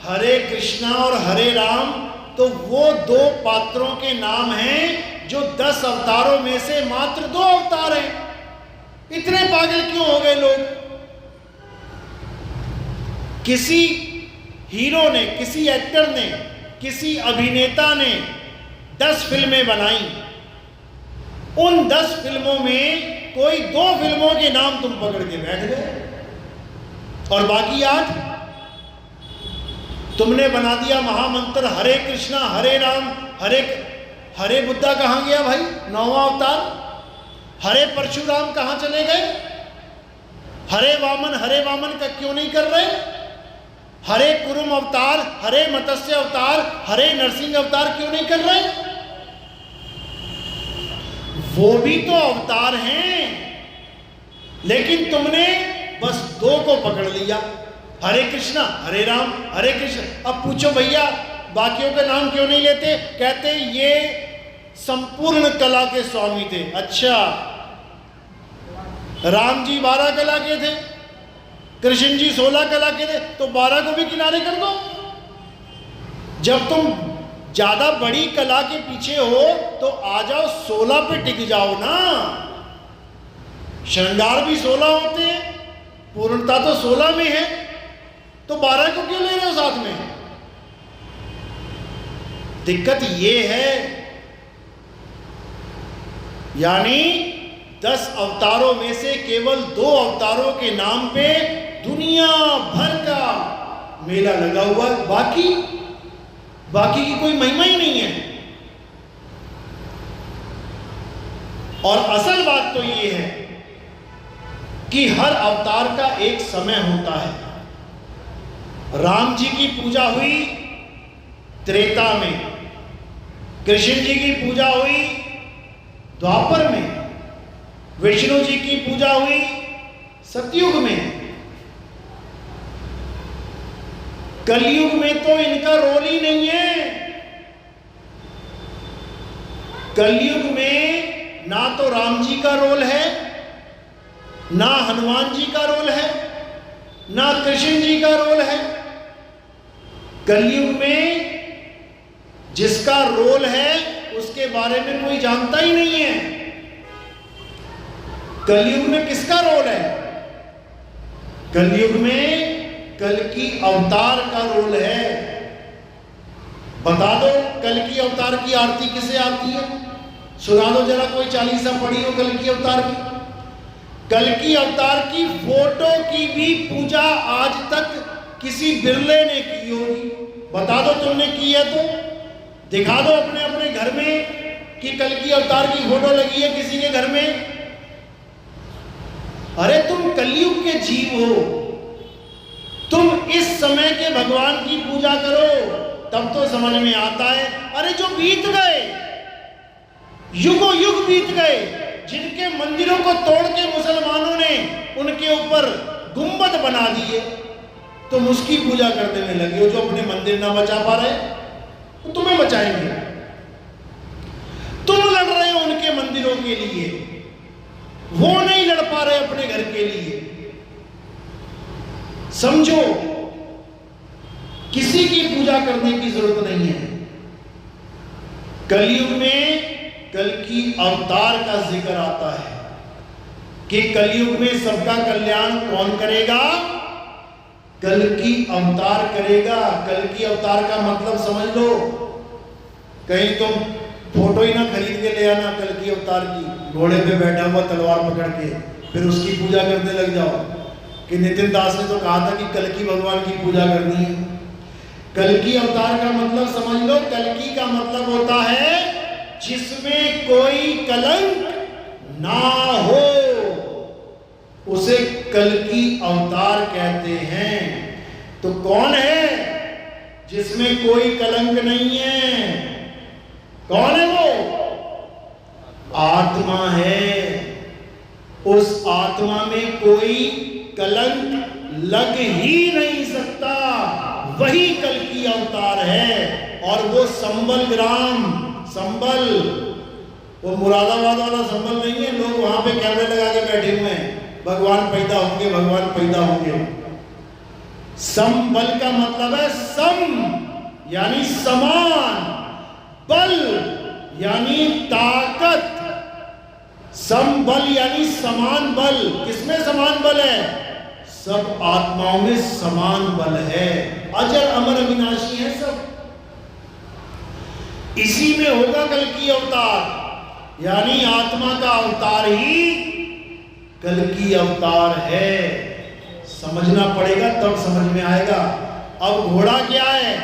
हरे कृष्णा और हरे राम तो वो दो पात्रों के नाम हैं जो 10 अवतारों में से मात्र 2 अवतार हैं। इतने पागल क्यों हो गए लोग? किसी हीरो ने, किसी एक्टर ने, किसी अभिनेता ने 10 फिल्में बनाई। उन 10 फिल्मों में कोई 2 फिल्मों के नाम तुम पकड़ के बैठ गए और बाकी 8 तुमने बना दिया महामंत्र हरे कृष्णा हरे राम हरे बुद्धा कहाँ गया भाई? 9वां अवतार। हरे परशुराम कहाँ चले गए? हरे वामन का क्यों नहीं कर रहे? हरे कुरुम अवतार, हरे मत्स्य अवतार, हरे नरसिंह अवतार क्यों नहीं कर रहे? वो भी तो अवतार हैं, लेकिन तुमने बस 2 को पकड़ लिया, हरे कृष्णा हरे राम हरे कृष्ण। अब पूछो भैया बाकियों के नाम क्यों नहीं लेते? कहते ये संपूर्ण कला के स्वामी थे। अच्छा, राम जी 12 कला के थे, कृष्ण जी 16 कला के थे, तो 12 को भी किनारे कर दो। जब तुम ज्यादा बड़ी कला के पीछे हो तो आ जाओ 16 पे टिक जाओ ना। श्रृंगार भी 16 होते हैं, पूर्णता तो 16 में है, तो 12 को क्यों ले रहे हो साथ में? दिक्कत ये है, यानी 10 अवतारों में से केवल 2 अवतारों के नाम पे दुनिया भर का मेला लगा हुआ है, बाकी की कोई महिमा ही नहीं है। और असल बात तो ये है कि हर अवतार का एक समय होता है। राम जी की पूजा हुई त्रेता में, कृष्ण जी की पूजा हुई द्वापर में, विष्णु जी की पूजा हुई सतयुग में। कलयुग में तो इनका रोल ही नहीं है। कलयुग में ना तो राम जी का रोल है, ना हनुमान जी का रोल है, ना कृष्ण जी का रोल है। कलयुग में जिसका रोल है उसके बारे में कोई जानता ही नहीं है। कलयुग में किसका रोल है? कलयुग में कल्कि अवतार का रोल है। बता दो कल्कि अवतार की आरती किसे आती है? सुना दो जरा, कोई 40 पढ़ी हो कल्कि अवतार की। कल्कि अवतार की फोटो की भी पूजा आज तक किसी बिरले ने की होगी। बता दो तुमने की है तो दिखा दो अपने अपने घर में कि कल्कि अवतार की फोटो लगी है किसी के घर में। अरे तुम कलयुग के जीव हो, तुम इस समय के भगवान की पूजा करो तब तो समझ में आता है। अरे जो बीत गए, युगों युग बीत गए, जिनके मंदिरों को तोड़ के मुसलमानों ने उनके ऊपर गुंबद बना दिए, तुम उसकी पूजा करने में लगे हो। जो अपने मंदिर ना बचा पा रहे तो तुम्हें बचाएंगे। तुम लड़ रहे हो उनके मंदिरों के लिए, वो नहीं लड़ पा रहे अपने घर के लिए। समझो किसी की पूजा करने की जरूरत नहीं है। कलयुग में कल्कि अवतार का जिक्र आता है कि कलयुग में सबका कल्याण कौन करेगा? कल्कि अवतार करेगा। कल्कि अवतार का मतलब समझ लो, कहीं तुम फोटो ही ना खरीद के ले आना कल्कि अवतार की, घोड़े पे बैठा हुआ तलवार पकड़ के, फिर उसकी पूजा करने लग जाओ कि नितिन दास ने तो कहा था कि कल्कि भगवान की पूजा करनी है। कल्कि अवतार का मतलब समझ लो, कल्कि का मतलब होता कलंक ना हो, उसे कल्कि अवतार कहते हैं। तो कौन है जिसमें कोई कलंक नहीं है? कौन है वो? आत्मा है। उस आत्मा में कोई कलंक लग ही नहीं सकता, वही कल्कि अवतार है। और वो संबल ग्राम, संबल, वो मुरादाबाद वाला संबल नहीं है। लोग वहां पे कैमरे लगा के बैठे हुए हैं, भगवान पैदा होंगे, भगवान पैदा होंगे। संबल का मतलब है सम यानी समान, बल यानी ताकत। संबल यानी समान बल। किसमें समान बल है? सब आत्माओं में समान बल है। अजर अमर अविनाशी है सब। इसी में होगा कल्कि अवतार, यानी आत्मा का अवतार ही कल्कि अवतार है। समझना पड़ेगा तब समझ में आएगा। अब घोड़ा क्या है?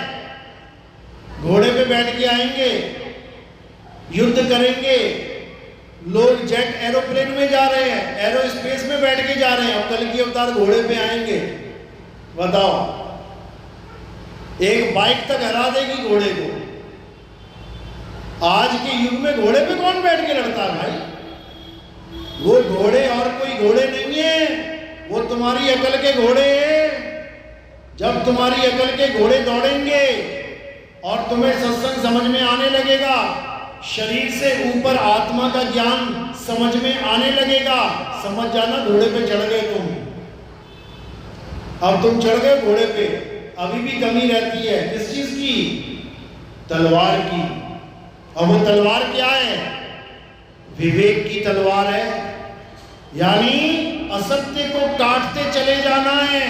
घोड़े पे बैठ के आएंगे, युद्ध करेंगे। लोग जेट एरोप्लेन में जा रहे हैं, एरो स्पेस में बैठ के जा रहे हैं। अब कल्कि अवतार घोड़े पे आएंगे। बताओ, एक बाइक तक हरा देगी घोड़े को। आज के युग में घोड़े पे कौन बैठ के लड़ता है भाई? वो घोड़े और कोई घोड़े नहीं है, वो तुम्हारी अकल के घोड़े हैं। जब तुम्हारी अकल के घोड़े दौड़ेंगे और तुम्हें सत्संग समझ में आने लगेगा, शरीर से ऊपर आत्मा का ज्ञान समझ में आने लगेगा, समझ जाना घोड़े पे चढ़ गए तुम। अब तुम चढ़ गए घोड़े पे। अभी भी कमी रहती है किस चीज की? तलवार की। अब वो तलवार क्या है? विवेक की तलवार है। यानी असत्य को काटते चले जाना है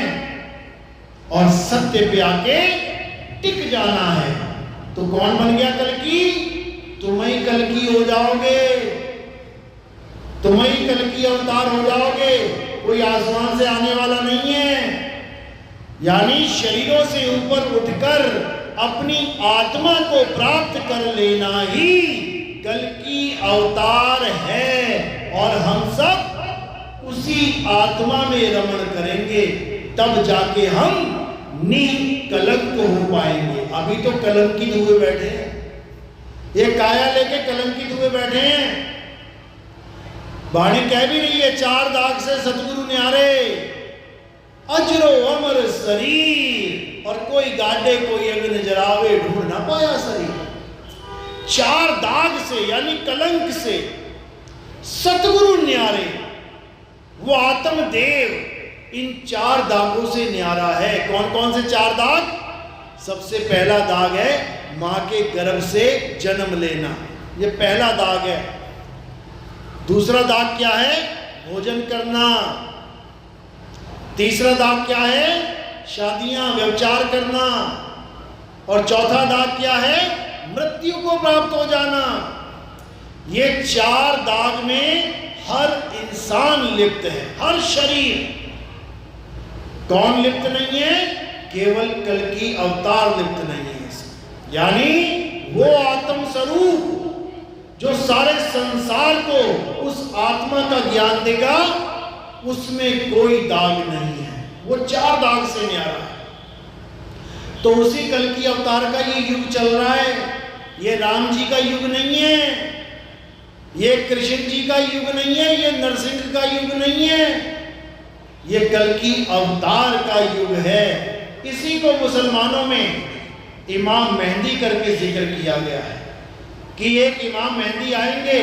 और सत्य पे आके टिक जाना है। तो कौन बन गया कल्कि? तुम ही कल्कि हो जाओगे, तुम ही कल्कि अवतार हो जाओगे। कोई आसमान से आने वाला नहीं है। यानी शरीरों से ऊपर उठकर अपनी आत्मा को प्राप्त कर लेना ही कल्कि अवतार है। और हम सब उसी आत्मा में रमण करेंगे, तब जाके हम निकलंक हो पाएंगे। अभी तो कलंकित हुए बैठे हैं, ये काया लेके कलंकित हुए बैठे हैं। वाणी कह भी रही है, 4 दाग से सतगुरु न्यारे, अजरो अमर शरीर, और कोई गाडे कोई अग्नि जरावे, ढूंढ ना पाया शरीर। 4 दाग से यानी कलंक से सतगुरु न्यारे, वो आत्मदेव इन 4 दागों से न्यारा है। कौन कौन से 4 दाग? सबसे पहला दाग है मां के गर्भ से जन्म लेना, ये पहला दाग है। दूसरा दाग क्या है? भोजन करना। तीसरा दाग क्या है? शादियां, व्यभिचार करना। और चौथा दाग क्या है? मृत्यु को प्राप्त हो जाना। ये 4 दाग में हर इंसान लिप्त है, हर शरीर। कौन लिप्त नहीं है? केवल कल्कि अवतार लिप्त नहीं है। यानी वो आत्म स्वरूप जो सारे संसार को उस आत्मा का ज्ञान देगा, उसमें कोई दाग नहीं है। वो 4 दाग से न्यारा है। तो उसी कल्कि अवतार का ये युग चल रहा है। ये राम जी का युग नहीं है, ये कृष्ण जी का युग नहीं है, ये नरसिंह का युग नहीं है, ये कल्कि अवतार का युग है। इसी को मुसलमानों में इमाम मेहंदी करके जिक्र किया गया है कि एक इमाम मेहंदी आएंगे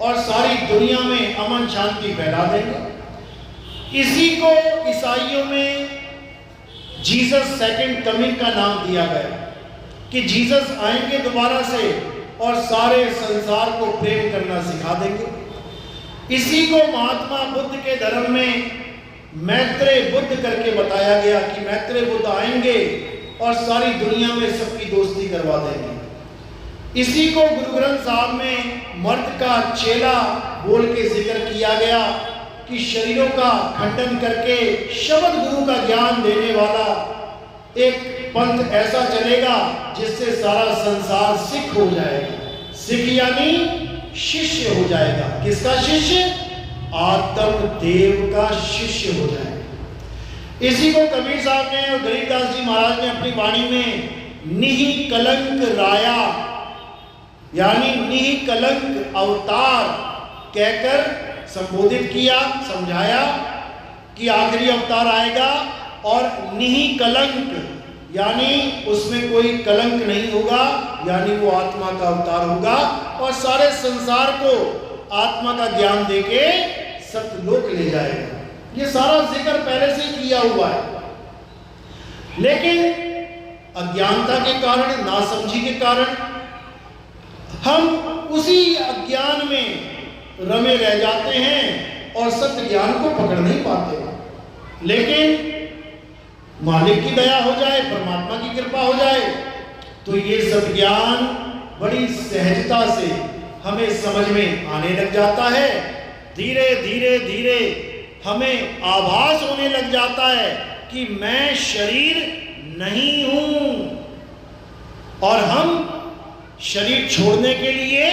और सारी दुनिया में अमन शांति फैला देंगे। इसी को ईसाइयों में जीसस सेकंड कमिंग का नाम दिया गया कि जीसस आएंगे दोबारा से और सारे संसार को प्रेम करना सिखा देंगे। इसी को महात्मा बुद्ध के धर्म में मैत्रेय बुद्ध करके बताया गया कि मैत्रेय बुद्ध आएंगे और सारी दुनिया में सबकी दोस्ती करवा देंगे। इसी को गुरु ग्रंथ साहब में मर्द का चेला बोल के जिक्र किया गया कि शरीरों का खंडन करके शब्द गुरु का ज्ञान देने वाला एक पंथ ऐसा चलेगा जिससे सारा संसार सिख हो जाएगा। सिख यानी शिष्य हो जाएगा। किसका शिष्य? आत्म देव का शिष्य हो जाएगा। इसी को कबीर साहब ने और गरीबदास जी महाराज ने अपनी वाणी में निहि कलंक राया यानी निहि कलंक अवतार कहकर संबोधित किया, समझाया कि आखिरी अवतार आएगा और निहि कलंक यानी उसमें कोई कलंक नहीं होगा, यानी वो आत्मा का अवतार होगा और सारे संसार को आत्मा का ज्ञान देके सतलोक ले जाएगा। ये सारा जिक्र पहले से किया हुआ है, लेकिन अज्ञानता के कारण, नासमझी के कारण हम उसी अज्ञान में रमे रह जाते हैं और सत्य ज्ञान को पकड़ नहीं पाते। लेकिन मालिक की दया हो जाए, परमात्मा की कृपा हो जाए तो ये सब ज्ञान बड़ी सहजता से हमें समझ में आने लग जाता है। धीरे धीरे धीरे हमें आभास होने लग जाता है कि मैं शरीर नहीं हूं और हम शरीर छोड़ने के लिए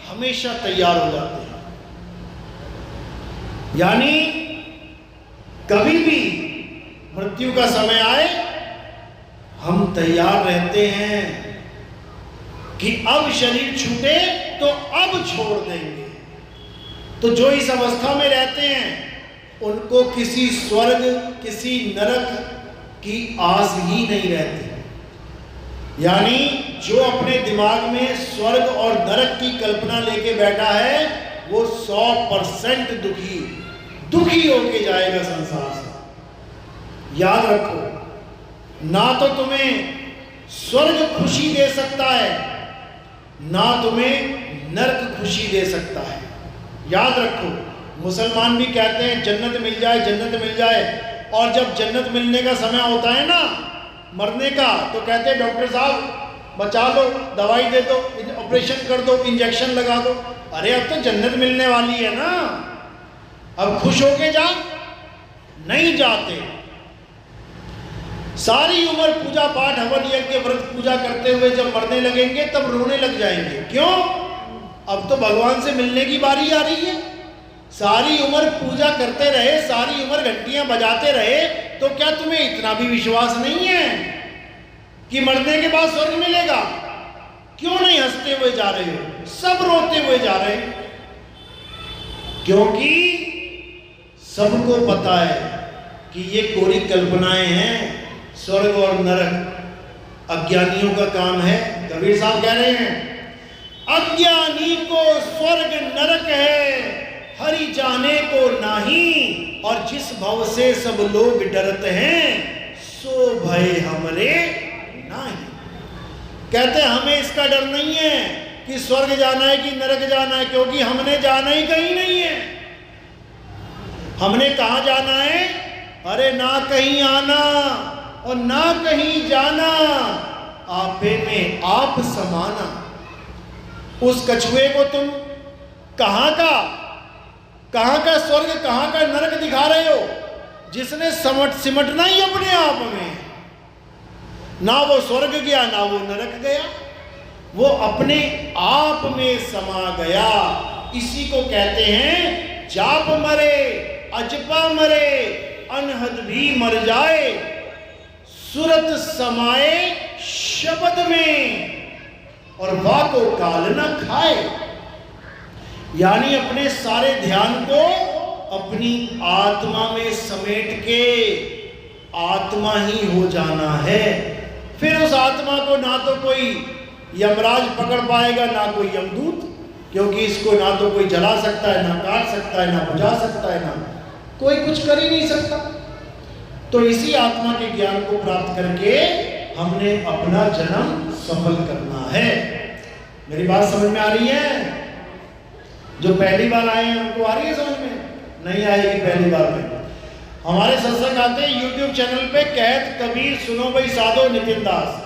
हमेशा तैयार हो जाते हैं। यानी कभी भी मृत्यु का समय आए हम तैयार रहते हैं कि अब शरीर छूटे तो अब छोड़ देंगे। तो जो इस अवस्था में रहते हैं उनको किसी स्वर्ग किसी नरक की आस ही नहीं रहती। यानी जो अपने दिमाग में स्वर्ग और नरक की कल्पना लेके बैठा है वो 100% दुखी होके जाएगा संसार से। याद रखो, ना तो तुम्हें स्वर्ग खुशी दे सकता है ना तुम्हें नरक खुशी दे सकता है। याद रखो, मुसलमान भी कहते हैं जन्नत मिल जाए, जन्नत मिल जाए, और जब जन्नत मिलने का समय होता है ना मरने का तो कहते हैं डॉक्टर साहब बचा लो, दवाई दे दो, ऑपरेशन कर दो, इंजेक्शन लगा दो। अरे अब तो जन्नत मिलने वाली है ना, अब खुश होके जा। नहीं जाते। सारी उम्र पूजा पाठ हवन यज्ञ व्रत पूजा करते हुए जब मरने लगेंगे तब रोने लग जाएंगे। क्यों? अब तो भगवान से मिलने की बारी आ रही है। सारी उम्र पूजा करते रहे, सारी उम्र घंटियां बजाते रहे, तो क्या तुम्हें इतना भी विश्वास नहीं है कि मरने के बाद स्वर्ग मिलेगा? क्यों नहीं हंसते हुए जा रहे हो? सब रोते हुए जा रहे हैं, क्योंकि सबको पता है कि ये कोरी कल्पनाएं हैं। स्वर्ग और नरक अज्ञानियों का काम है। कबीर साहब कह रहे हैं अज्ञानी को स्वर्ग नरक है, हरि जाने को नाही, और जिस भव से सब लोग डरते हैं सो भय हमरे नाही। कहते हैं हमें इसका डर नहीं है कि स्वर्ग जाना है कि नरक जाना है, क्योंकि हमने जाना ही कहीं नहीं है। हमने कहाँ जाना है? अरे ना कहीं आना और ना कहीं जाना, आपे में आप समाना। उस कछुए को तुम कहाँ का स्वर्ग कहाँ का नरक दिखा रहे हो, जिसने सिमटना ही अपने आप में। ना वो स्वर्ग गया ना वो नरक गया, वो अपने आप में समा गया। इसी को कहते हैं जाप मरे अजपा मरे अनहद भी मर जाए, सुरत समाए शब्द में और वाको काल न खाए। यानी अपने सारे ध्यान को अपनी आत्मा में समेट के आत्मा ही हो जाना है। फिर उस आत्मा को ना तो कोई यमराज पकड़ पाएगा ना कोई यमदूत, क्योंकि इसको ना तो कोई जला सकता है, ना काट सकता है, ना बुझा सकता है, ना कोई कुछ कर ही नहीं सकता। तो इसी आत्मा के ज्ञान को प्राप्त करके हमने अपना जन्म सफल करना है। मेरी बात समझ में आ रही है? जो पहली बार आए हैं उनको आ रही है समझ में? नहीं आएगी पहली बार में। हमारे सत्संग आते हैं यूट्यूब चैनल पे कहत कबीर सुनो भाई साधो नितिन दास,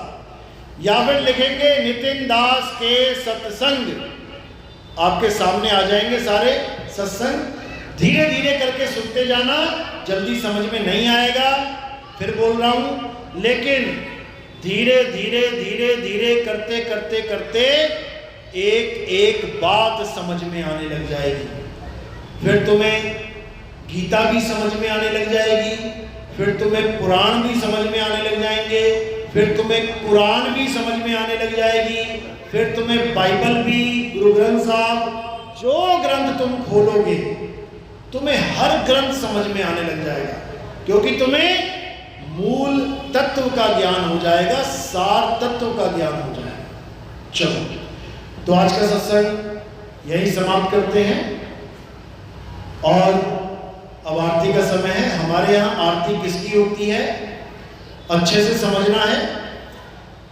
या फिर लिखेंगे नितिन दास के सत्संग, आपके सामने आ जाएंगे सारे सत्संग। धीरे धीरे करके सुनते जाना, जल्दी समझ में नहीं आएगा, फिर बोल रहा हूं, लेकिन धीरे धीरे धीरे धीरे करते करते करते एक एक बात समझ में आने लग जाएगी। फिर तुम्हें गीता भी समझ में आने लग जाएगी, फिर तुम्हें पुराण भी समझ में आने लग जाएंगे, फिर तुम्हें कुरान भी समझ में आने लग जाएगी, फिर तुम्हें बाइबल भी, गुरु ग्रंथ साहब, जो ग्रंथ तुम खोलोगे तुम्हें हर ग्रंथ समझ में आने लग जाएगा, क्योंकि तुम्हें मूल तत्व का ज्ञान हो जाएगा, सार तत्व का ज्ञान हो जाएगा। चलो, तो आज का सत्संग यही समाप्त करते हैं और अब आरती का समय है। हमारे यहाँ आरती किसकी होती है अच्छे से समझना है।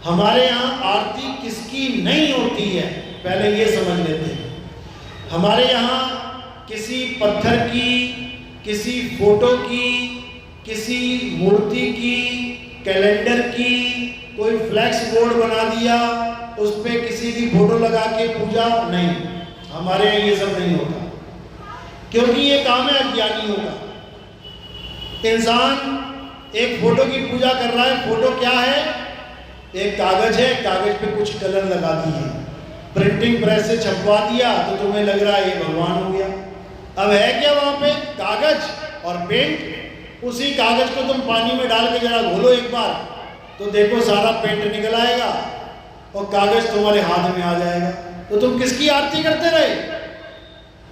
हमारे यहाँ आरती किसकी नहीं होती है पहले ये समझ लेते हैं। हमारे यहाँ किसी पत्थर की, किसी फोटो की, किसी मूर्ति की, कैलेंडर की, कोई फ्लैक्स बोर्ड बना दिया, उस पे किसी की फोटो लगा के पूजा नहीं, हमारे यहाँ ये सब नहीं होता, क्योंकि ये काम है अज्ञानियों का। इंसान एक फोटो की पूजा कर रहा है। फोटो क्या है? एक कागज है, कागज पे कुछ कलर लगा दिए, प्रिंटिंग प्रेस से छपवा दिया, तो तुम्हें लग रहा है ये भगवान हो गया। अब है क्या वहां पे? कागज और पेंट। उसी कागज को तुम पानी में डाल के जरा घोलो एक बार, तो देखो सारा पेंट निकल आएगा और कागज तुम्हारे हाथ में आ जाएगा। तो तुम किसकी आरती करते रहे?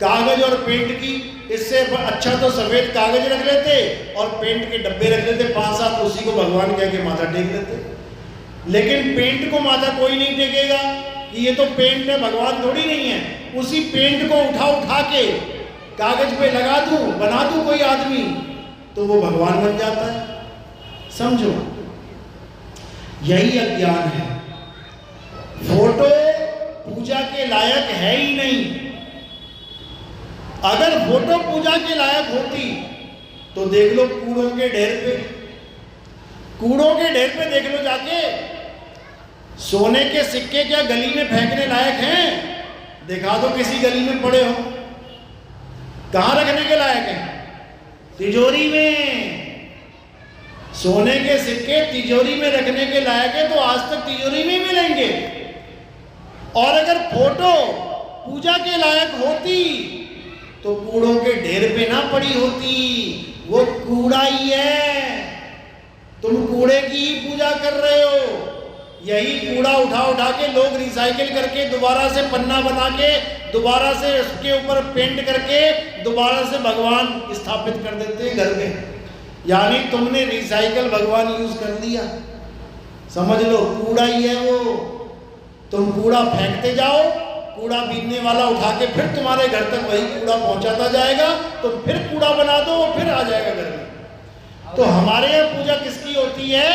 कागज और पेंट की। इससे अच्छा तो सफेद कागज रख लेते और पेंट के डब्बे रख लेते 5-7, उसी को भगवान कह के माथा टेक लेते। लेकिन पेंट को माथा कोई नहीं टेकेगा कि ये तो पेंट है, भगवान थोड़ी नहीं है। उसी पेंट को उठा के कागज पे लगा दूं, बना दूं कोई आदमी, तो वो भगवान बन जाता है। समझो, यही अज्ञान है। फोटो पूजा के लायक है ही नहीं। अगर फोटो पूजा के लायक होती तो देख लो कूड़ों के ढेर पे, कूड़ों के ढेर पे देख लो जाके। सोने के सिक्के क्या गली में फेंकने लायक हैं? दिखा दो किसी गली में पड़े हो। कहां रखने के लायक हैं? तिजोरी में। सोने के सिक्के तिजोरी में रखने के लायक है तो आज तक तिजोरी में मिलेंगे। और अगर फोटो पूजा के लायक होती तो कूड़ों के ढेर पे ना पड़ी होती। वो कूड़ा ही है, तुम कूड़े की ही पूजा कर रहे हो। यही कूड़ा उठा के लोग रिसाइकिल करके दोबारा से पन्ना बना के दोबारा से उसके ऊपर पेंट करके दोबारा से भगवान स्थापित कर देते हैं घर में। यानी तुमने रिसाइकिल भगवान यूज कर लिया, समझ लो कूड़ा ही है वो। तुम कूड़ा फेंकते जाओ, कूड़ा बीनने वाला उठा के फिर तुम्हारे घर तक वही कूड़ा पहुंचाता जाएगा, तो फिर कूड़ा बना दो, फिर आ जाएगा घर में। तो हमारे यहाँ पूजा किसकी होती है?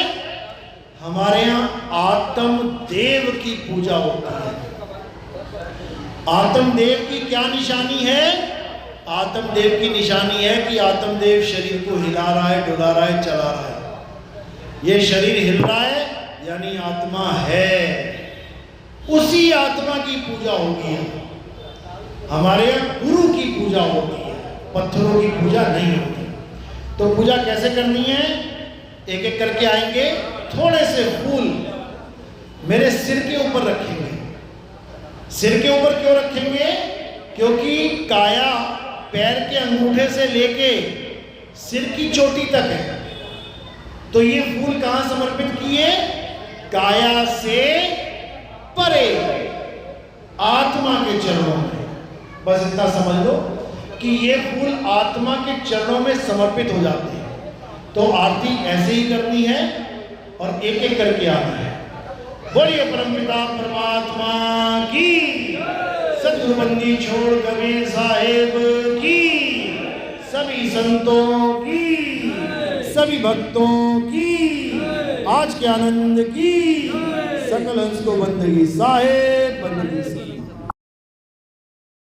हमारे यहाँ आत्म देव की पूजा होती है। आत्मदेव की क्या निशानी है? आत्मदेव की निशानी है कि आत्मदेव शरीर को हिला रहा है, डुला रहा है, चला रहा है। ये शरीर हिल रहा है यानी आत्मा है। उसी आत्मा की पूजा होगी। हमारे यहाँ गुरु की पूजा होती है, पत्थरों की पूजा नहीं होती। तो पूजा कैसे करनी है? एक एक करके आएंगे। थोड़े से फूल मेरे सिर के ऊपर रखेंगे। सिर के ऊपर क्यों रखेंगे? क्योंकि काया पैर के अंगूठे से लेके सिर की चोटी तक है। तो ये फूल कहां समर्पित किए? काया से परे, आत्मा के चरणों में। बस इतना समझ लो कि ये फूल आत्मा के चरणों में समर्पित हो जाते हैं। तो आरती ऐसे ही करनी है और एक एक करके आना है। बोलिए परमपिता परमात्मा की, सद्गुरु बंदी छोड़ कबीर साहेब की, सभी संतों की, सभी भक्तों की, आज के आनंद की, सकल हंस को बंदगी साहेब